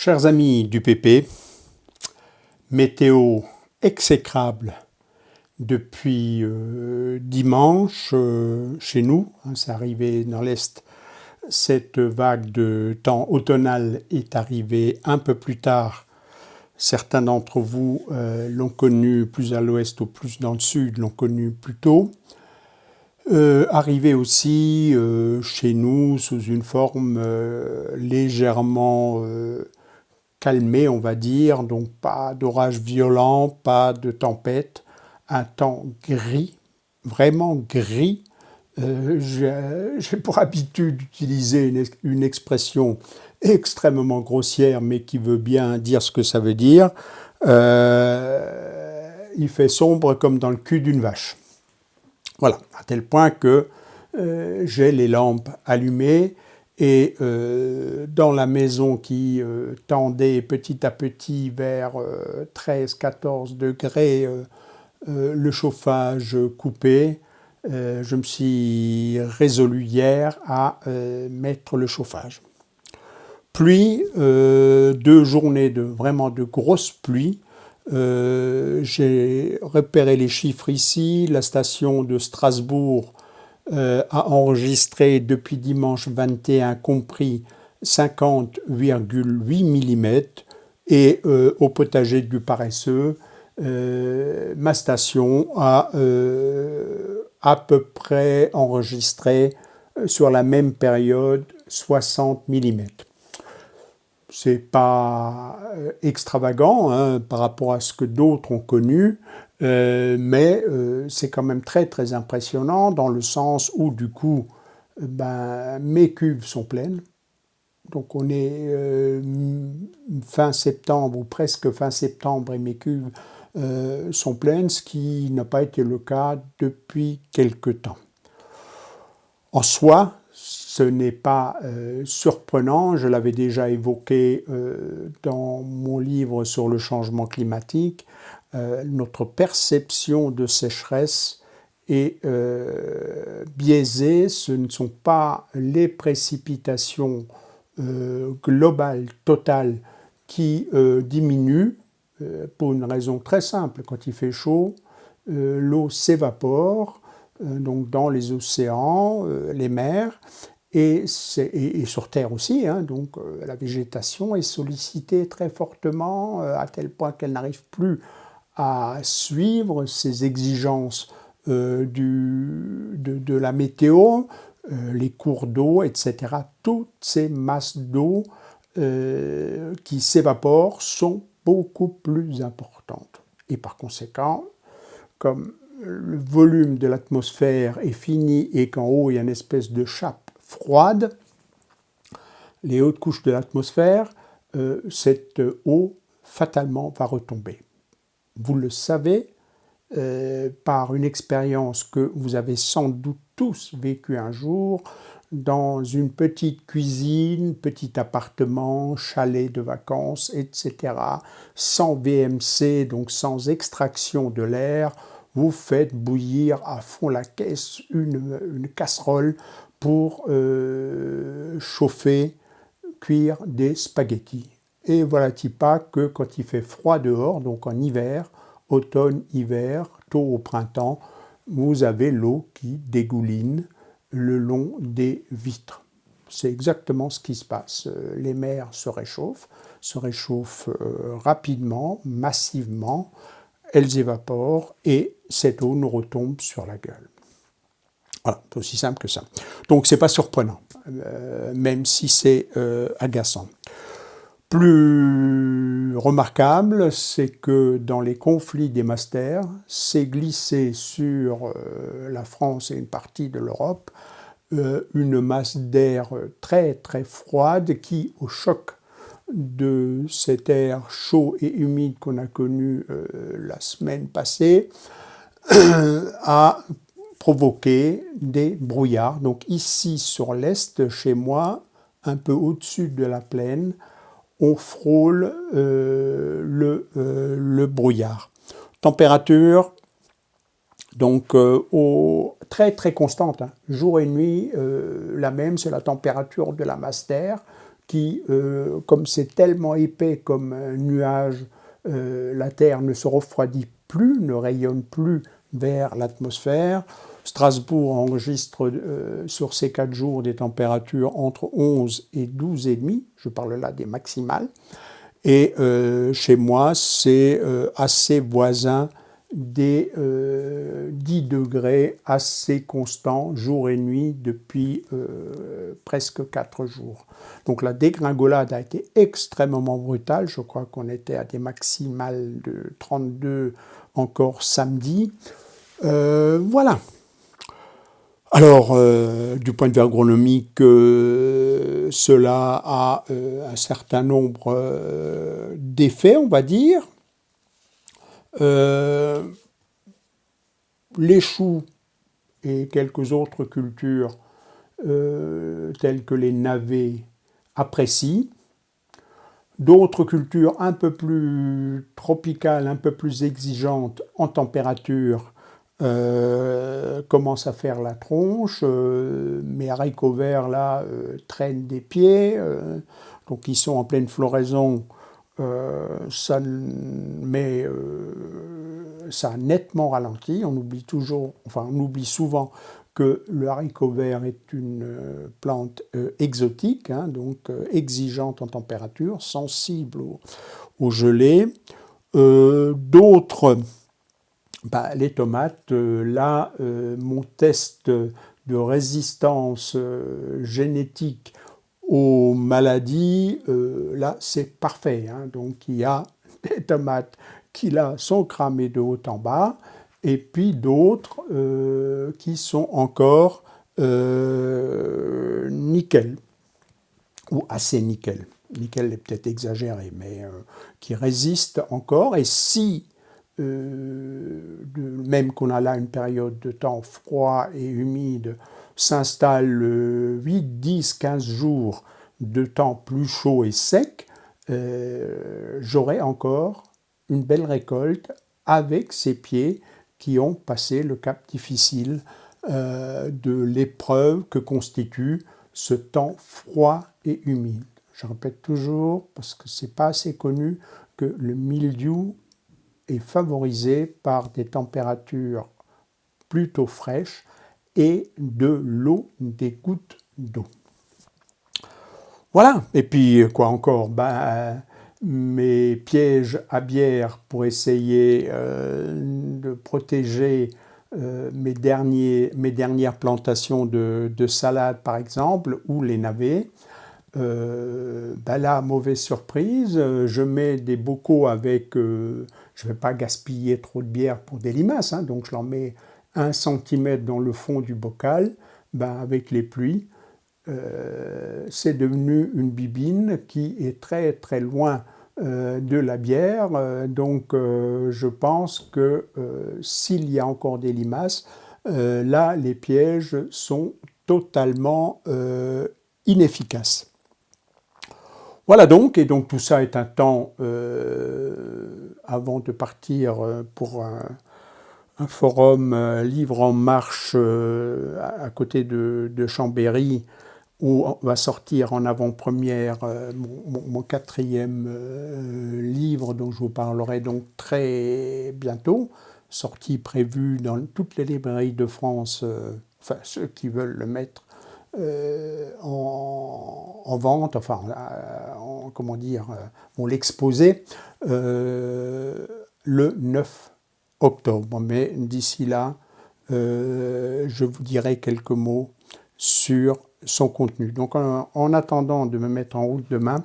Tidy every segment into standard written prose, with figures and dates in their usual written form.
Chers amis du PP, météo exécrable depuis dimanche chez nous, c'est arrivé dans l'Est. Cette vague de temps automnal est arrivée un peu plus tard. Certains d'entre vous l'ont connu plus à l'ouest ou plus dans le sud, l'ont connu plus tôt. Arrivé aussi chez nous sous une forme légèrement calmée, on va dire, donc pas d'orage violent, pas de tempête, un temps gris, vraiment gris. J'ai pour habitude d'utiliser une expression extrêmement grossière, mais qui veut bien dire ce que ça veut dire. Il fait sombre comme dans le cul d'une vache. Voilà, à tel point que j'ai les lampes allumées et dans la maison qui tendait petit à petit vers 13-14 degrés, le chauffage coupé, je me suis résolu hier à mettre le chauffage. Pluie, 2 journées vraiment de grosses pluies. J'ai repéré les chiffres ici. La station de Strasbourg a enregistré depuis dimanche 21 compris 50,8 mm et au potager du paresseux, ma station a à peu près enregistré sur la même période 60 mm. C'est pas extravagant hein, par rapport à ce que d'autres ont connu, mais c'est quand même très très impressionnant dans le sens où du coup mes cuves sont pleines. Donc on est fin septembre ou presque fin septembre et mes cuves sont pleines, ce qui n'a pas été le cas depuis quelque temps. En soi, ce n'est pas surprenant, je l'avais déjà évoqué dans mon livre sur le changement climatique, notre perception de sécheresse est biaisée, ce ne sont pas les précipitations globales, totales, qui diminuent pour une raison très simple. Quand il fait chaud, l'eau s'évapore, donc dans les océans, les mers, et sur Terre aussi, hein, donc la végétation est sollicitée très fortement, à tel point qu'elle n'arrive plus à suivre ces exigences de la météo, les cours d'eau, etc. Toutes ces masses d'eau qui s'évaporent sont beaucoup plus importantes. Et par conséquent, comme le volume de l'atmosphère est fini et qu'en haut il y a une espèce de chape froide, les hautes couches de l'atmosphère, cette eau fatalement va retomber. Vous le savez par une expérience que vous avez sans doute tous vécue un jour dans une petite cuisine, petit appartement, chalet de vacances, etc. Sans VMC, donc sans extraction de l'air, vous faites bouillir à fond la caisse une casserole pour chauffer, cuire des spaghettis. Et voilà-t-il pas que quand il fait froid dehors, donc en hiver, automne, hiver, tôt au printemps, vous avez l'eau qui dégouline le long des vitres. C'est exactement ce qui se passe. Les mers se réchauffent rapidement, massivement, elles évaporent et cette eau nous retombe sur la gueule. Voilà, c'est aussi simple que ça. Donc c'est pas surprenant, même si c'est agaçant. Plus remarquable, c'est que dans les conflits des masters, c'est glissé sur la France et une partie de l'Europe une masse d'air très très froide qui, au choc de cet air chaud et humide qu'on a connu la semaine passée, a provoqué des brouillards. Donc ici sur l'est, chez moi, un peu au-dessus de la plaine, on frôle le brouillard. Température, donc très très constante, hein. Jour et nuit, la même, c'est la température de la masse d'air. qui, comme c'est tellement épais comme un nuage, la Terre ne se refroidit plus, ne rayonne plus vers l'atmosphère. Strasbourg enregistre sur ces 4 jours des températures entre 11 et 12,5, je parle là des maximales. Et chez moi, c'est assez voisin des 10 degrés, assez constant, jour et nuit, depuis presque 4 jours. Donc la dégringolade a été extrêmement brutale. Je crois qu'on était à des maximales de 32 encore samedi. Voilà. Alors, du point de vue agronomique, cela a un certain nombre d'effets, on va dire. Les choux et quelques autres cultures, telles que les navets, apprécient. D'autres cultures un peu plus tropicales, un peu plus exigeantes en température, commencent à faire la tronche. Mes haricots verts là traînent des pieds, donc ils sont en pleine floraison. Ça a nettement ralenti. On oublie souvent que le haricot vert est une plante exotique, hein, donc exigeante en température, sensible au gelées. D'autres, les tomates, là, mon test de résistance génétique aux maladies, là, c'est parfait. Hein. Donc, il y a des tomates qui, là, sont cramées de haut en bas, et puis d'autres qui sont encore nickel, ou assez nickel. Nickel est peut-être exagéré, mais qui résistent encore. Et si, même qu'on a là une période de temps froid et humide, s'installe 8, 10, 15 jours de temps plus chaud et sec, j'aurai encore une belle récolte avec ces pieds qui ont passé le cap difficile de l'épreuve que constitue ce temps froid et humide. Je répète toujours, parce que ce n'est pas assez connu, que le mildiou est favorisé par des températures plutôt fraîches et de l'eau, des gouttes d'eau. Voilà, et puis quoi encore, mes pièges à bière pour essayer de protéger mes dernières plantations de salade par exemple, ou les navets. Là, mauvaise surprise, je mets des bocaux avec, je ne vais pas gaspiller trop de bière pour des limaces, hein, donc je leur mets 1 cm dans le fond du bocal. Avec les pluies, c'est devenu une bibine qui est très très loin de la bière, donc je pense que s'il y a encore des limaces, là les pièges sont totalement inefficaces. Voilà donc, et donc tout ça est un temps avant de partir pour un forum Livre en Marche à côté de Chambéry, où on va sortir en avant-première mon 4e livre dont je vous parlerai donc très bientôt, sortie prévue dans toutes les librairies de France, ceux qui veulent le mettre en vente, vont l'exposer le 9 octobre. Mais d'ici là, je vous dirai quelques mots sur son contenu. Donc en attendant de me mettre en route demain,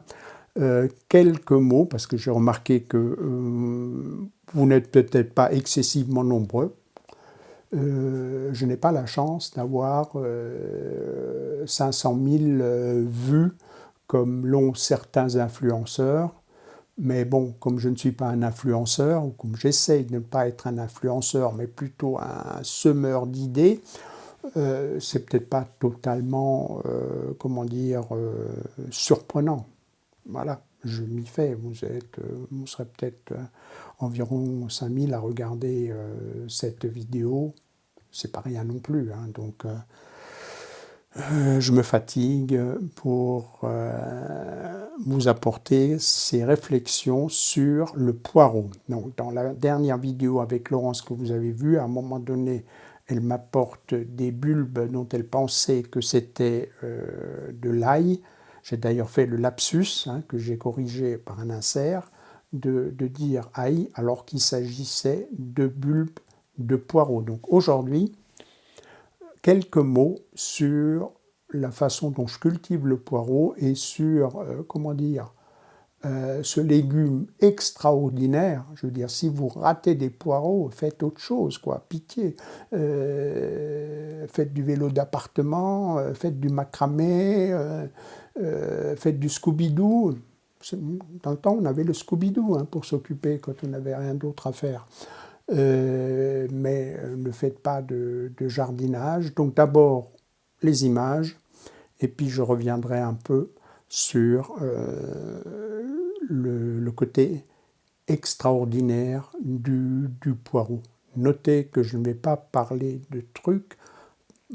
quelques mots, parce que j'ai remarqué que vous n'êtes peut-être pas excessivement nombreux. Je n'ai pas la chance d'avoir 500 000 vues comme l'ont certains influenceurs. Mais bon, comme je ne suis pas un influenceur, ou comme j'essaye de ne pas être un influenceur, mais plutôt un semeur d'idées, c'est peut-être pas totalement, surprenant. Voilà, je m'y fais. Vous serez peut-être environ 5000 à regarder cette vidéo. C'est pas rien non plus. Hein, donc, je me fatigue pour vous apporter ces réflexions sur le poireau. Donc, dans la dernière vidéo avec Laurence que vous avez vue, à un moment donné, elle m'apporte des bulbes dont elle pensait que c'était de l'ail. J'ai d'ailleurs fait le lapsus, que j'ai corrigé par un insert, de dire ail alors qu'il s'agissait de bulbes de poireau. Donc aujourd'hui, quelques mots sur la façon dont je cultive le poireau et sur, ce légume extraordinaire. Je veux dire, si vous ratez des poireaux, faites autre chose, quoi, pitié. Faites du vélo d'appartement, faites du macramé, faites du Scooby-Doo. Dans le temps, on avait le Scooby-Doo pour s'occuper quand on n'avait rien d'autre à faire. Mais ne faites pas de jardinage. Donc d'abord, les images, et puis je reviendrai un peu sur le côté extraordinaire du poireau. Notez que je ne vais pas parler de trucs.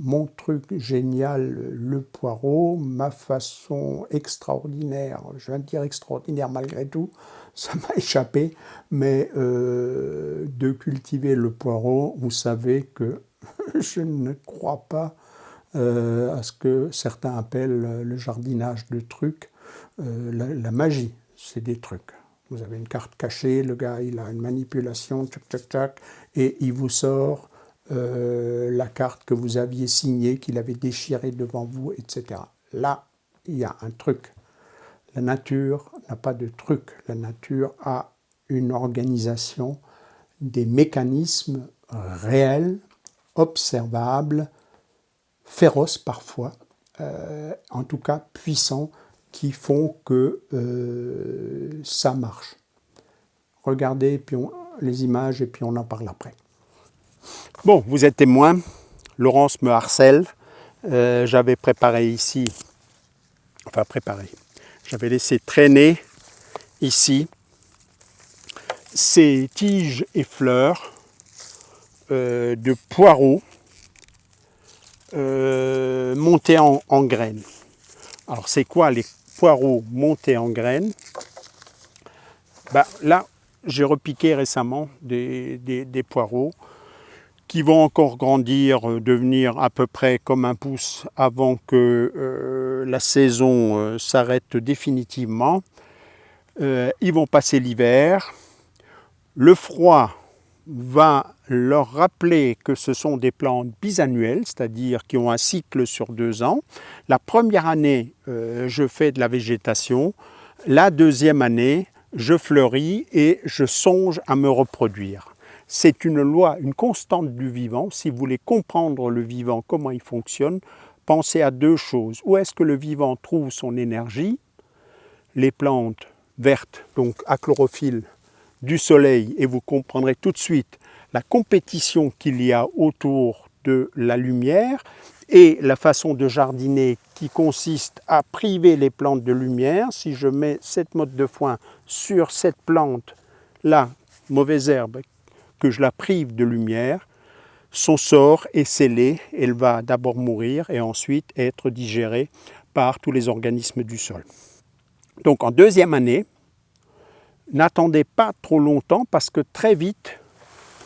Mon truc génial, le poireau, ma façon extraordinaire, je viens de dire extraordinaire malgré tout, ça m'a échappé, mais de cultiver le poireau, vous savez que je ne crois pas à ce que certains appellent le jardinage de trucs, la magie, c'est des trucs. Vous avez une carte cachée, le gars il a une manipulation, tchac tchac tchac, et il vous sort la carte que vous aviez signée, qu'il avait déchirée devant vous, etc. Là, il y a un truc. La nature n'a pas de truc. La nature a une organisation, des mécanismes réels, observables, féroces parfois, en tout cas puissants, qui font que ça marche. Regardez puis les images et puis on en parle après. Bon, vous êtes témoin, Laurence me harcèle. J'avais préparé ici, j'avais laissé traîner ici ces tiges et fleurs de poireaux montés en graines. Alors c'est quoi les poireaux montés en graines? Là, j'ai repiqué récemment des poireaux qui vont encore grandir, devenir à peu près comme un pouce avant que la saison s'arrête définitivement. Ils vont passer l'hiver. Le froid va leur rappeler que ce sont des plantes bisannuelles, c'est-à-dire qui ont un cycle sur 2 ans. La première année, je fais de la végétation. La deuxième année, je fleuris et je songe à me reproduire. C'est une loi, une constante du vivant. Si vous voulez comprendre le vivant, comment il fonctionne, pensez à 2 choses. Où est-ce que le vivant trouve son énergie? Les plantes vertes, donc à chlorophylle, du soleil, et vous comprendrez tout de suite la compétition qu'il y a autour de la lumière et la façon de jardiner qui consiste à priver les plantes de lumière. Si je mets cette motte de foin sur cette plante, là, mauvaise herbe, que je la prive de lumière, son sort est scellé, elle va d'abord mourir et ensuite être digérée par tous les organismes du sol. Donc en deuxième année, n'attendez pas trop longtemps parce que très vite,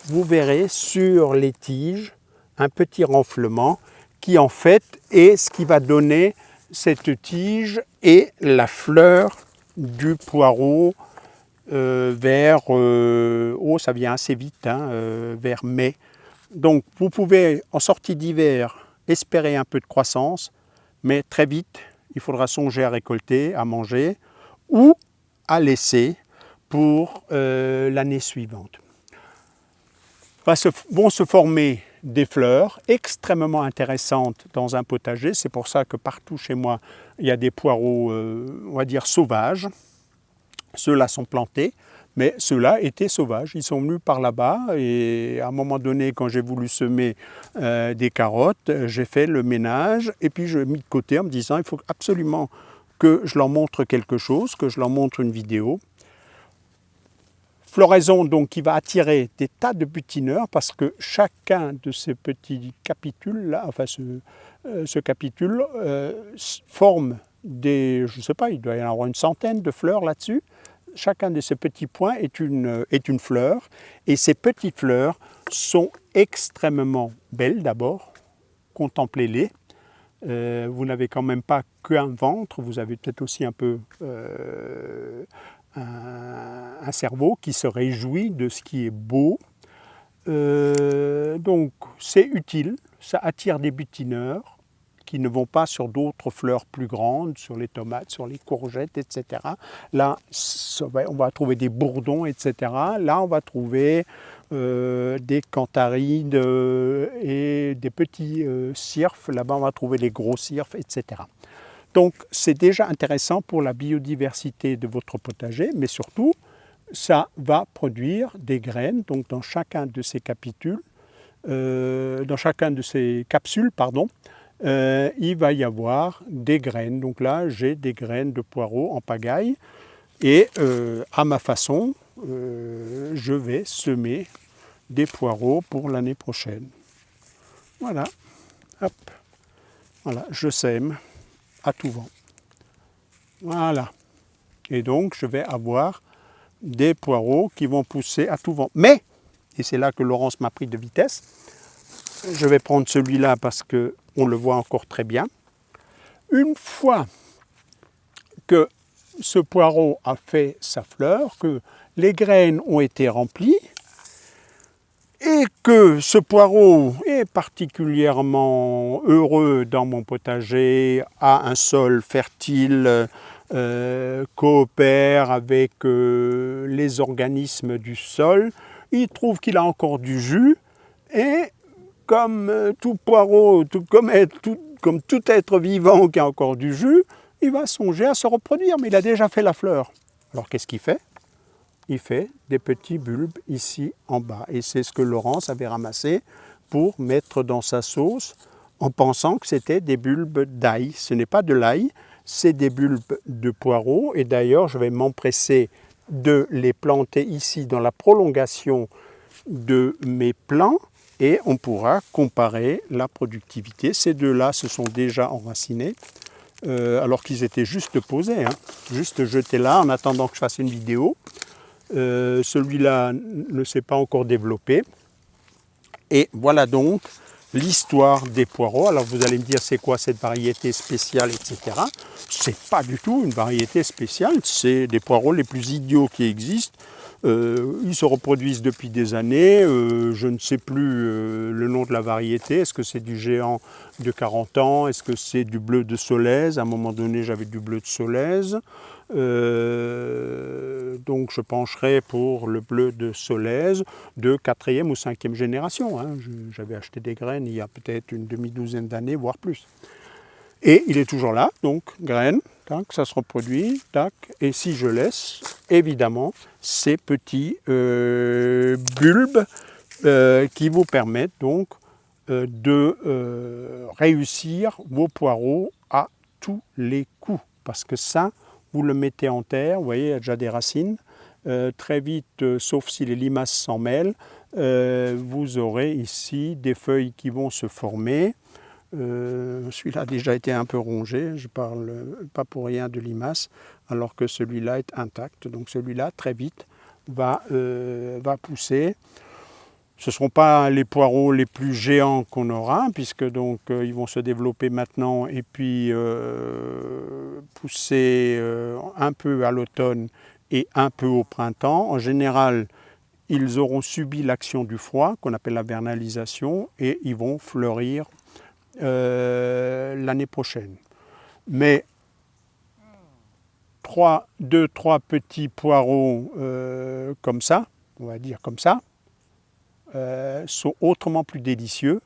vous verrez sur les tiges un petit renflement qui en fait est ce qui va donner cette tige et la fleur du poireau ça vient assez vite, vers mai. Donc vous pouvez en sortie d'hiver espérer un peu de croissance, mais très vite il faudra songer à récolter, à manger ou à laisser pour l'année suivante. Vont se former des fleurs extrêmement intéressantes dans un potager. C'est pour ça que partout chez moi, il y a des poireaux, on va dire, sauvages. Ceux-là sont plantés, mais ceux-là étaient sauvages. Ils sont venus par là-bas et à un moment donné, quand j'ai voulu semer des carottes, j'ai fait le ménage et puis je l'ai mis de côté en me disant il faut absolument que je leur montre quelque chose, que je leur montre une vidéo. Floraison donc qui va attirer des tas de butineurs parce que chacun de ces petits capitules là, enfin ce capitule forme des, je ne sais pas, il doit y en avoir une centaine de fleurs là-dessus. Chacun de ces petits points est une fleur et ces petites fleurs sont extrêmement belles d'abord, contemplez-les. Vous n'avez quand même pas qu'un ventre, vous avez peut-être aussi un peu un cerveau qui se réjouit de ce qui est beau. Donc c'est utile, ça attire des butineurs qui ne vont pas sur d'autres fleurs plus grandes, sur les tomates, sur les courgettes, etc. Là, on va trouver des bourdons, etc. Là, on va trouver des cantharides et des petits cirfes. Là-bas, on va trouver les gros cirfes, etc. Donc, c'est déjà intéressant pour la biodiversité de votre potager, mais surtout, ça va produire des graines. Donc, dans chacun de ces capsules, il va y avoir des graines. Donc là, j'ai des graines de poireaux en pagaille. Et à ma façon, je vais semer des poireaux pour l'année prochaine. Voilà. Hop. Voilà, je sème à tout vent. Voilà. Et donc, je vais avoir des poireaux qui vont pousser à tout vent. Mais, et c'est là que Laurence m'a pris de vitesse, je vais prendre celui-là parce qu'on le voit encore très bien. Une fois que ce poireau a fait sa fleur, que les graines ont été remplies, et que ce poireau est particulièrement heureux dans mon potager, a un sol fertile, coopère avec les organismes du sol, il trouve qu'il a encore du jus, et comme tout poireau, comme tout être vivant qui a encore du jus, il va songer à se reproduire, mais il a déjà fait la fleur. Alors qu'est-ce qu'il fait ? Il fait des petits bulbes ici en bas. Et c'est ce que Laurence avait ramassé pour mettre dans sa sauce en pensant que c'était des bulbes d'ail. Ce n'est pas de l'ail, c'est des bulbes de poireaux. Et d'ailleurs, je vais m'empresser de les planter ici dans la prolongation de mes plants. Et on pourra comparer la productivité. Ces deux-là se sont déjà enracinés. Alors qu'ils étaient juste posés, juste jetés là en attendant que je fasse une vidéo. Celui-là ne s'est pas encore développé. Et voilà donc l'histoire des poireaux. Alors vous allez me dire c'est quoi cette variété spéciale, etc. C'est pas du tout une variété spéciale, c'est des poireaux les plus idiots qui existent. Ils se reproduisent depuis des années, je ne sais plus le nom de la variété, est-ce que c'est du géant de 40 ans, est-ce que c'est du bleu de Solèze, à un moment donné j'avais du bleu de Solèze, donc je pencherai pour le bleu de Solèze de 4e ou 5e génération, j'avais acheté des graines il y a peut-être une demi-douzaine d'années, voire plus. Et il est toujours là, donc graines, tac, ça se reproduit, tac, et si je laisse, évidemment, ces petits bulbes qui vous permettent donc de réussir vos poireaux à tous les coups. Parce que ça, vous le mettez en terre, vous voyez, il y a déjà des racines, très vite, sauf si les limaces s'en mêlent, vous aurez ici des feuilles qui vont se former. Celui-là a déjà été un peu rongé, je parle pas pour rien de limaces, alors que celui-là est intact. Donc celui-là, très vite, va pousser. Ce ne seront pas les poireaux les plus géants qu'on aura, puisque donc ils vont se développer maintenant et puis pousser un peu à l'automne et un peu au printemps. En général, ils auront subi l'action du froid, qu'on appelle la vernalisation, et ils vont fleurir l'année prochaine. Mais 3 petits poireaux comme ça, on va dire comme ça, sont autrement plus délicieux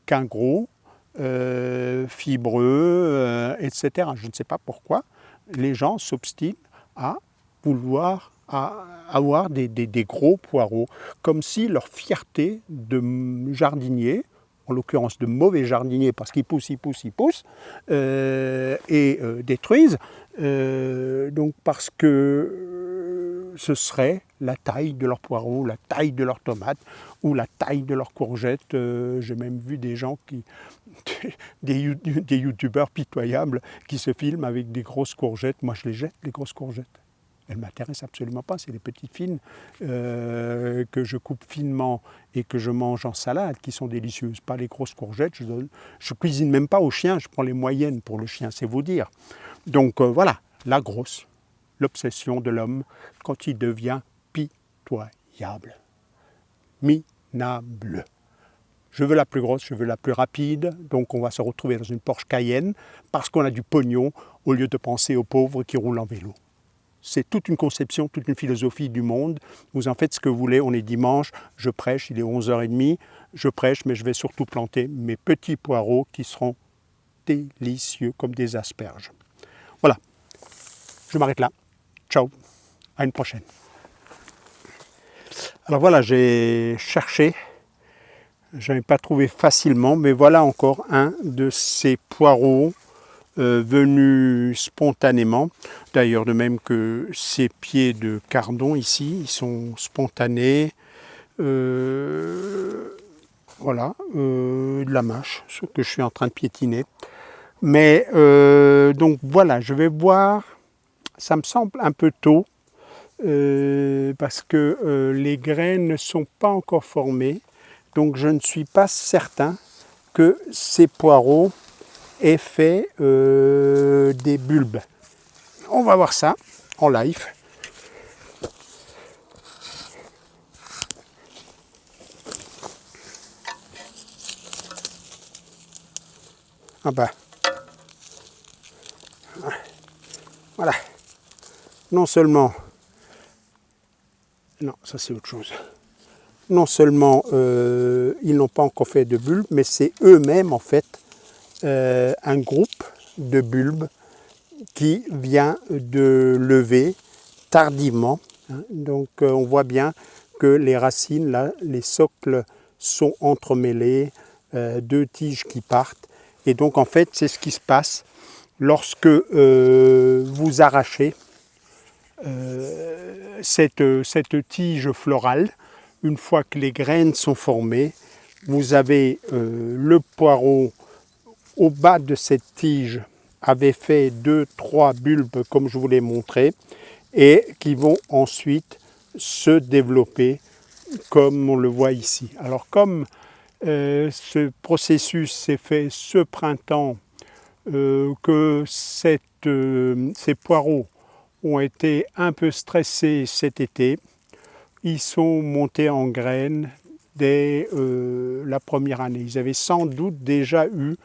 qu'un gros, fibreux, etc. Je ne sais pas pourquoi les gens s'obstinent à vouloir avoir des gros poireaux, comme si leur fierté de jardinier, en l'occurrence de mauvais jardiniers, parce qu'ils poussent, et détruisent, donc parce que ce serait la taille de leurs poireaux, la taille de leurs tomates ou la taille de leurs courgettes. J'ai même vu des gens des youtubeurs pitoyables qui se filment avec des grosses courgettes. Moi, je les jette, les grosses courgettes. Elles ne m'intéressent absolument pas, c'est les petites fines que je coupe finement et que je mange en salade qui sont délicieuses. Pas les grosses courgettes, je cuisine même pas au chien, je prends les moyennes pour le chien, c'est vous dire. Donc voilà, la grosse, l'obsession de l'homme quand il devient pitoyable, minable. Je veux la plus grosse, je veux la plus rapide, donc on va se retrouver dans une Porsche Cayenne parce qu'on a du pognon au lieu de penser aux pauvres qui roulent en vélo. C'est toute une conception, toute une philosophie du monde. Vous en faites ce que vous voulez, on est dimanche, je prêche, il est 11h30, je prêche, mais je vais surtout planter mes petits poireaux qui seront délicieux comme des asperges. Voilà, je m'arrête là. Ciao, à une prochaine. Alors voilà, j'ai cherché, je n'avais pas trouvé facilement, mais voilà encore un de ces poireaux venus spontanément. D'ailleurs, de même que ces pieds de cardon ici, ils sont spontanés. Voilà, de la mâche, ce que je suis en train de piétiner. Mais donc voilà, je vais voir, ça me semble un peu tôt, parce que les graines ne sont pas encore formées. Donc je ne suis pas certain que ces poireaux aient fait des bulbes. On va voir ça en live. Ah bah. Voilà. Non seulement... Non, ça c'est autre chose. Non seulement ils n'ont pas encore fait de bulbes, mais c'est eux-mêmes en fait un groupe de bulbes qui vient de lever tardivement. Donc on voit bien que les racines, là, les socles sont entremêlés, deux tiges qui partent. Et donc en fait c'est ce qui se passe lorsque vous arrachez cette tige florale. Une fois que les graines sont formées, vous avez le poireau au bas de cette tige avait fait 2-3 bulbes comme je vous l'ai montré et qui vont ensuite se développer comme on le voit ici. Alors comme ce processus s'est fait ce printemps, que ces poireaux ont été un peu stressés cet été, ils sont montés en graines dès la première année. Ils avaient sans doute déjà eu,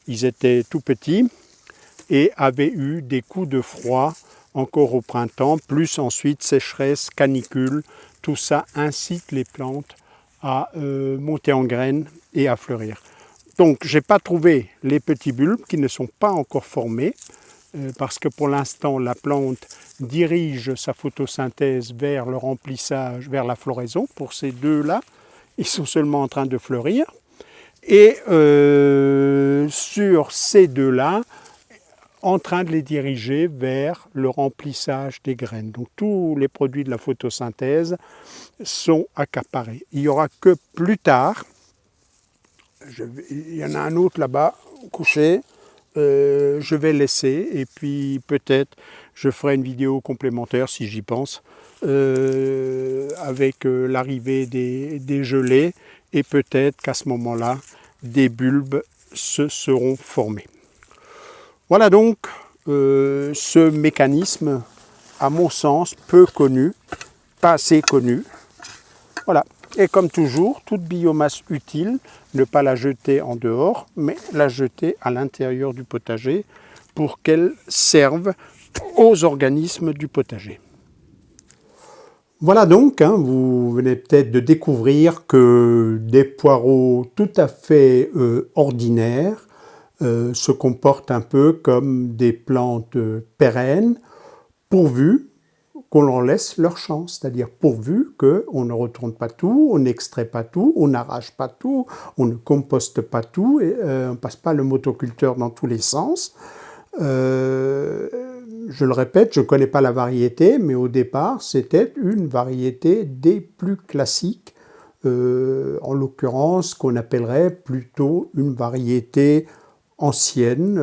ils étaient tout petits et avaient eu des coups de froid encore au printemps, plus ensuite sécheresse, canicule, tout ça incite les plantes à monter en graines et à fleurir. Donc je n'ai pas trouvé les petits bulbes qui ne sont pas encore formés, parce que pour l'instant la plante dirige sa photosynthèse vers le remplissage, vers la floraison. Pour ces deux-là, ils sont seulement en train de fleurir. Et sur ces deux-là, en train de les diriger vers le remplissage des graines. Donc tous les produits de la photosynthèse sont accaparés. Il n'y aura que plus tard, il y en a un autre là-bas, couché, je vais laisser et puis peut-être je ferai une vidéo complémentaire si j'y pense avec l'arrivée des gelées et peut-être qu'à ce moment-là des bulbes se seront formés. Voilà donc ce mécanisme à mon sens peu connu, pas assez connu. Voilà. Et comme toujours, toute biomasse utile, ne pas la jeter en dehors, mais la jeter à l'intérieur du potager pour qu'elle serve aux organismes du potager. Voilà donc, vous venez peut-être de découvrir que des poireaux tout à fait ordinaires se comportent un peu comme des plantes pérennes, pourvues qu'on leur laisse leur chance, c'est-à-dire pourvu qu'on ne retourne pas tout, on n'extrait pas tout, on n'arrache pas tout, on ne composte pas tout, et on ne passe pas le motoculteur dans tous les sens. je le répète, je ne connais pas la variété, mais au départ, c'était une variété des plus classiques, en l'occurrence, qu'on appellerait plutôt une variété ancienne.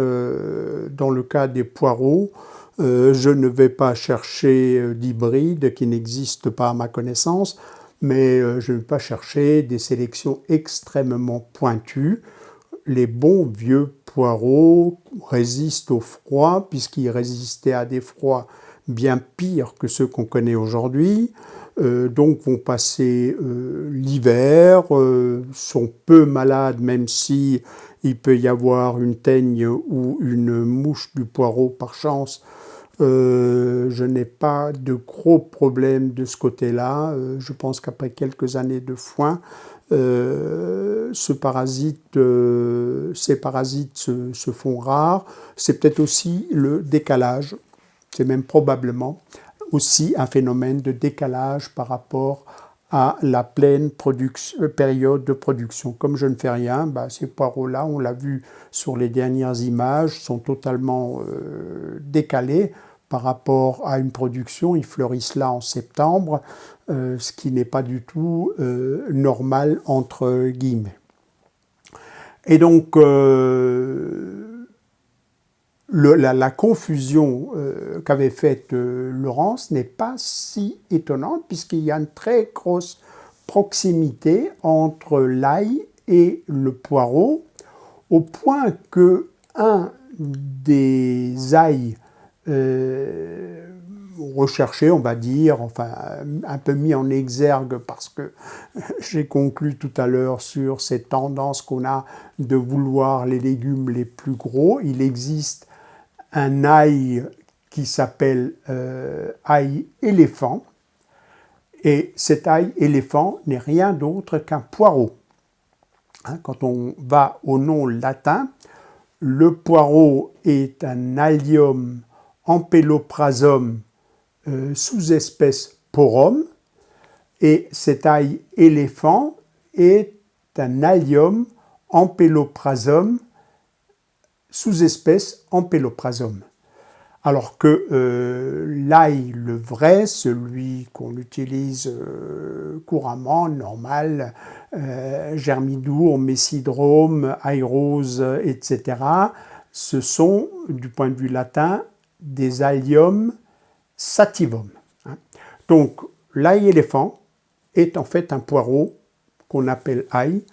Dans le cas des poireaux, je ne vais pas chercher d'hybrides qui n'existent pas à ma connaissance, mais je ne vais pas chercher des sélections extrêmement pointues. Les bons vieux poireaux résistent au froid, puisqu'ils résistaient à des froids bien pires que ceux qu'on connaît aujourd'hui. Donc vont passer l'hiver, sont peu malades, même si il peut y avoir une teigne ou une mouche du poireau par chance. Je n'ai pas de gros problèmes de ce côté-là. Je pense qu'après quelques années de foin, ces parasites se font rares. C'est peut-être aussi le décalage. C'est même probablement aussi un phénomène de décalage par rapport à la pleine période de production. Comme je ne fais rien, ces poireaux-là, on l'a vu sur les dernières images, sont totalement décalés par rapport à une production. Ils fleurissent là en septembre, ce qui n'est pas du tout normal entre guillemets. Et donc, la confusion qu'avait faite Laurence n'est pas si étonnante, puisqu'il y a une très grosse proximité entre l'ail et le poireau, au point que un des ails recherchés, on va dire, enfin un peu mis en exergue, parce que j'ai conclu tout à l'heure sur cette tendance qu'on a de vouloir les légumes les plus gros. Il existe un ail qui s'appelle ail éléphant, et cet ail éléphant n'est rien d'autre qu'un poireau. Quand on va au nom latin, le poireau est un Allium ampeloprazum sous-espèce porum, et cet ail éléphant est un Allium ampeloprazum sous-espèce ampeloprazum. Alors que l'ail, le vrai, celui qu'on utilise couramment, normal, germidour, messidrome, ail rose, etc., ce sont, du point de vue latin, des Allium sativum. Donc, l'ail éléphant est en fait un poireau qu'on appelle ail,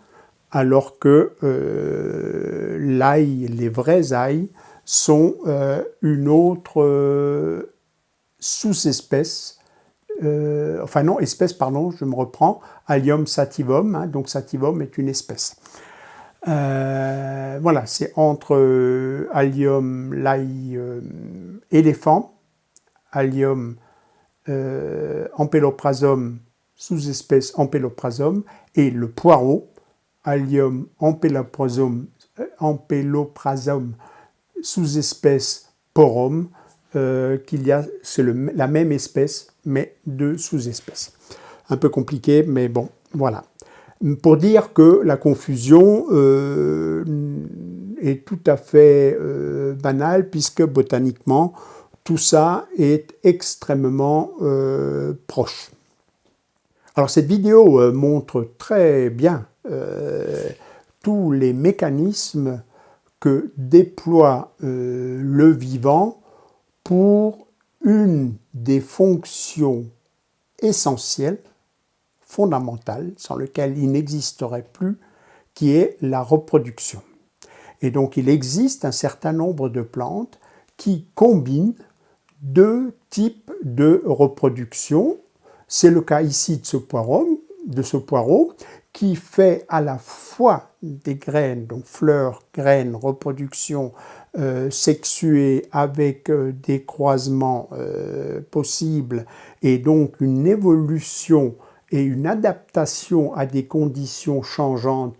alors que l'ail, les vrais ails, sont une autre sous-espèce, espèce, pardon, je me reprends, Allium sativum, donc sativum est une espèce. Voilà, c'est entre Allium, l'ail éléphant, Allium ampeloprazum, sous-espèce ampeloprazum, et le poireau, Allium ampeloprazum, sous-espèce porum, c'est la même espèce, mais deux sous-espèces. Un peu compliqué, mais bon, voilà. Pour dire que la confusion est tout à fait banale, puisque botaniquement, tout ça est extrêmement proche. Alors cette vidéo montre très bien tous les mécanismes que déploie le vivant pour une des fonctions essentielles, fondamentales, sans lesquelles il n'existerait plus, qui est la reproduction. Et donc il existe un certain nombre de plantes qui combinent deux types de reproduction. C'est le cas ici de ce poireau, qui fait à la fois des graines, donc fleurs, graines, reproduction sexuée avec des croisements possibles, et donc une évolution et une adaptation à des conditions changeantes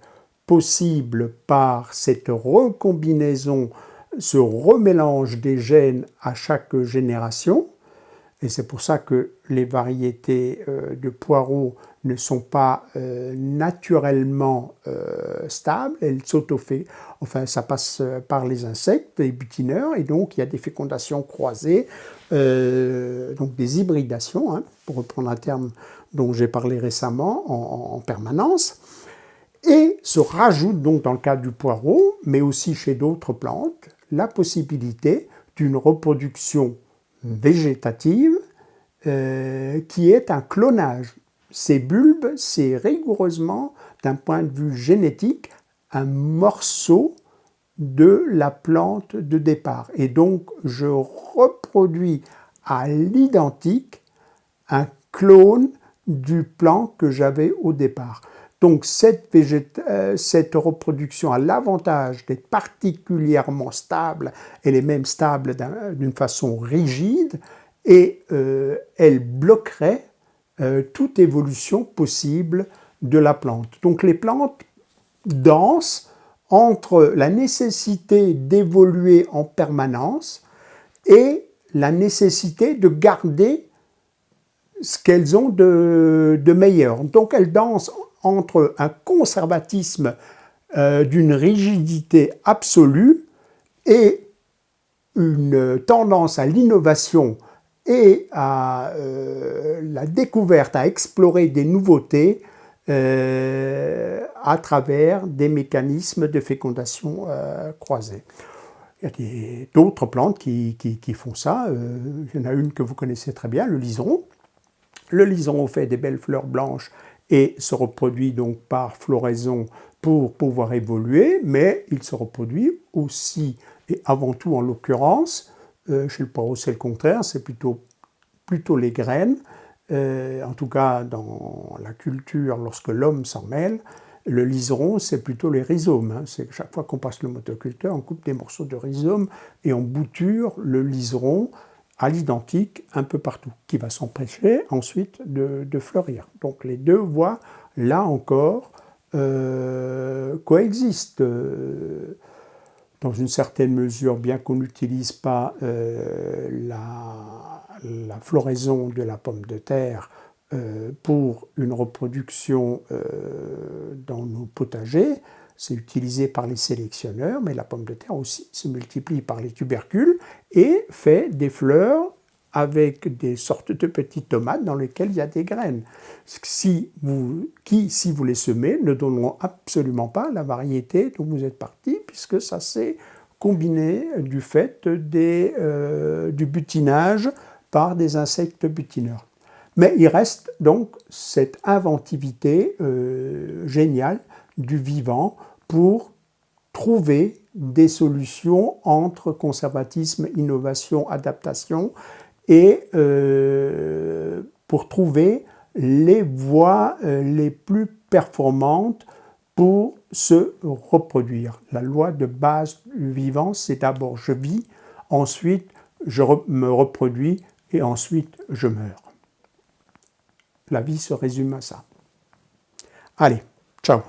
possibles par cette recombinaison, ce remélange des gènes à chaque génération. Et c'est pour ça que les variétés de poireaux ne sont pas naturellement stables, elles s'autofécondent. Enfin, ça passe par les insectes, les butineurs, et donc il y a des fécondations croisées, donc des hybridations, hein, pour reprendre un terme dont j'ai parlé récemment en permanence. Et se rajoute donc dans le cas du poireau, mais aussi chez d'autres plantes, la possibilité d'une reproduction végétative qui est un clonage. Ces bulbes, c'est rigoureusement, d'un point de vue génétique, un morceau de la plante de départ. Et donc, je reproduis à l'identique un clone du plant que j'avais au départ. Donc cette reproduction a l'avantage d'être particulièrement stable, elle est même stable d'une façon rigide, et elle bloquerait toute évolution possible de la plante. Donc les plantes dansent entre la nécessité d'évoluer en permanence et la nécessité de garder ce qu'elles ont de meilleur. Donc elles dansent entre un conservatisme d'une rigidité absolue et une tendance à l'innovation et à la découverte, à explorer des nouveautés à travers des mécanismes de fécondation croisés. Il y a d'autres plantes qui font ça. Il y en a une que vous connaissez très bien, le liseron. Le liseron fait des belles fleurs blanches et se reproduit donc par floraison pour pouvoir évoluer, mais il se reproduit aussi, et avant tout en l'occurrence, chez le poireau c'est le contraire, c'est plutôt les graines, en tout cas dans la culture, lorsque l'homme s'en mêle. Le liseron, c'est plutôt les rhizomes. Hein. C'est chaque fois qu'on passe le motoculteur, on coupe des morceaux de rhizome et on bouture le liseron à l'identique un peu partout, qui va s'empêcher ensuite de fleurir. Donc les deux voies, là encore, coexistent dans une certaine mesure, bien qu'on n'utilise pas la floraison de la pomme de terre pour une reproduction dans nos potagers. C'est utilisé par les sélectionneurs, mais la pomme de terre aussi se multiplie par les tubercules et fait des fleurs avec des sortes de petites tomates dans lesquelles il y a des graines, si vous les semez, ne donneront absolument pas la variété dont vous êtes parti, puisque ça s'est combiné du fait du butinage par des insectes butineurs. Mais il reste donc cette inventivité géniale du vivant pour trouver des solutions entre conservatisme, innovation, adaptation et pour trouver les voies les plus performantes pour se reproduire. La loi de base du vivant, c'est d'abord je vis, ensuite je me reproduis et ensuite je meurs. La vie se résume à ça. Allez, ciao.